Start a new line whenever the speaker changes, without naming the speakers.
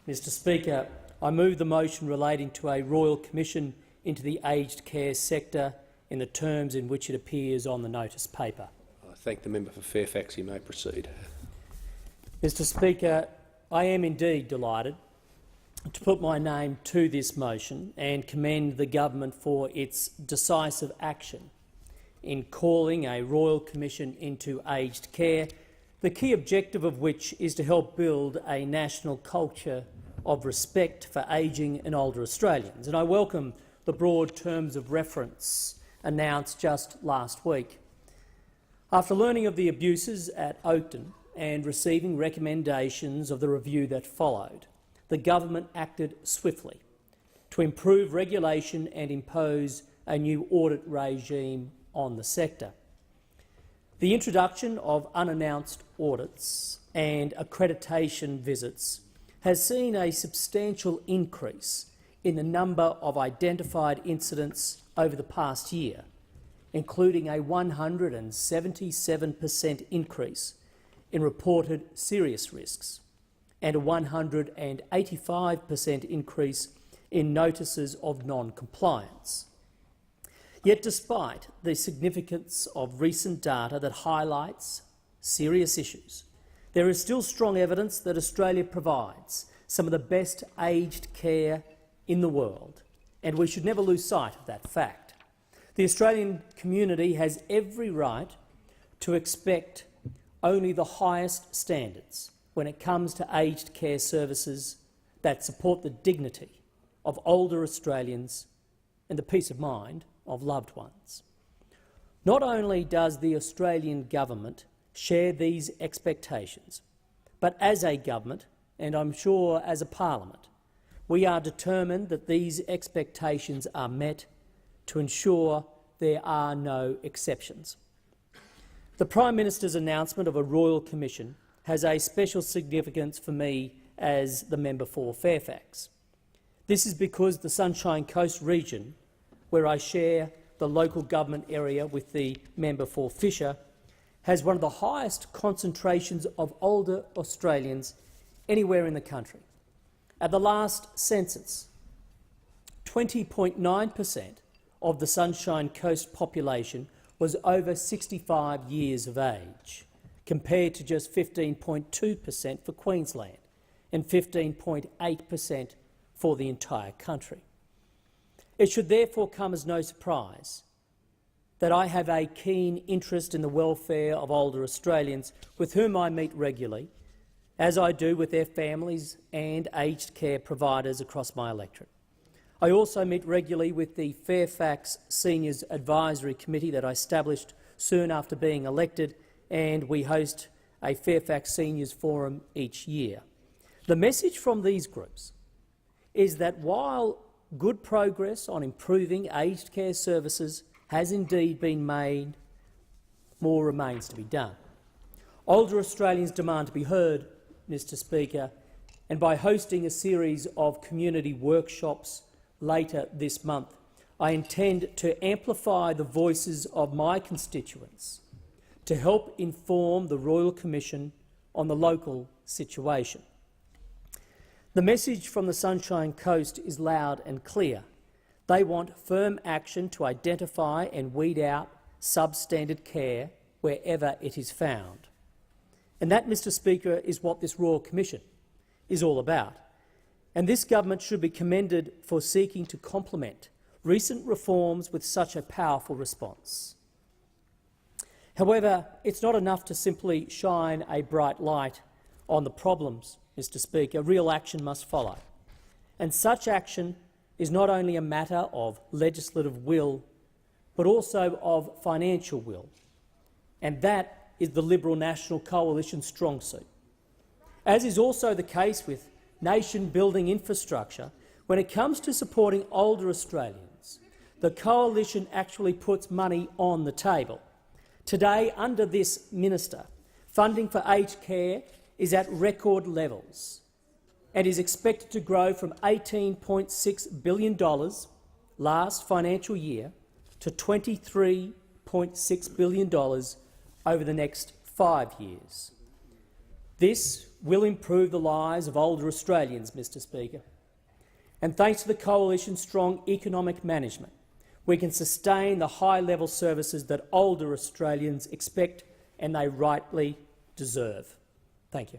Mr Speaker, I move the motion relating to a Royal Commission into the aged care sector in the terms in which it appears on the notice paper.
I thank the member for Fairfax. He may proceed.
Mr Speaker, I am indeed delighted to put my name to this motion and commend the government for its decisive action in calling a Royal Commission into aged care, the key objective of which is to help build a national culture of respect for ageing and older Australians. And I welcome the broad terms of reference announced just last week. After learning of the abuses at Oakden and receiving recommendations of the review that followed, the government acted swiftly to improve regulation and impose a new audit regime on the sector. The introduction of unannounced audits and accreditation visits has seen a substantial increase in the number of identified incidents over the past year, including a 177% increase in reported serious risks and a 185% increase in notices of non-compliance. Yet, despite the significance of recent data that highlights serious issues, there is still strong evidence that Australia provides some of the best aged care in the world, and we should never lose sight of that fact. The Australian community has every right to expect only the highest standards when it comes to aged care services that support the dignity of older Australians and the peace of mind of loved ones. Not only does the Australian government share these expectations, but as a government, and I'm sure as a parliament, we are determined that these expectations are met to ensure there are no exceptions. The Prime Minister's announcement of a Royal Commission has a special significance for me as the member for Fairfax. This is because the Sunshine Coast region, where I share the local government area with the member for Fisher, has one of the highest concentrations of older Australians anywhere in the country. At the last census, 20.9% of the Sunshine Coast population was over 65 years of age, compared to just 15.2% for Queensland and 15.8% for the entire country. It should therefore come as no surprise that I have a keen interest in the welfare of older Australians with whom I meet regularly, as I do with their families and aged care providers across my electorate. I also meet regularly with the Fairfax Seniors Advisory Committee that I established soon after being elected, and we host a Fairfax Seniors Forum each year. The message from these groups is that while good progress on improving aged care services has indeed been made, more remains to be done. Older Australians demand to be heard, Mr Speaker, and by hosting a series of community workshops later this month, I intend to amplify the voices of my constituents to help inform the Royal Commission on the local situation. The message from the Sunshine Coast is loud and clear. They want firm action to identify and weed out substandard care wherever it is found. And that, Mr Speaker, is what this Royal Commission is all about. And this government should be commended for seeking to complement recent reforms with such a powerful response. However, it's not enough to simply shine a bright light on the problems, Mr Speaker. Real action must follow. And such action is not only a matter of legislative will, but also of financial will. And that is the Liberal National Coalition's strong suit. As is also the case with nation-building infrastructure, when it comes to supporting older Australians, the Coalition actually puts money on the table. Today, under this minister, funding for aged care is at record levels and is expected to grow from $18.6 billion last financial year to $23.6 billion over the next 5 years. This will improve the lives of older Australians, Mr Speaker. And thanks to the Coalition's strong economic management, we can sustain the high-level services that older Australians expect and they rightly deserve. Thank you.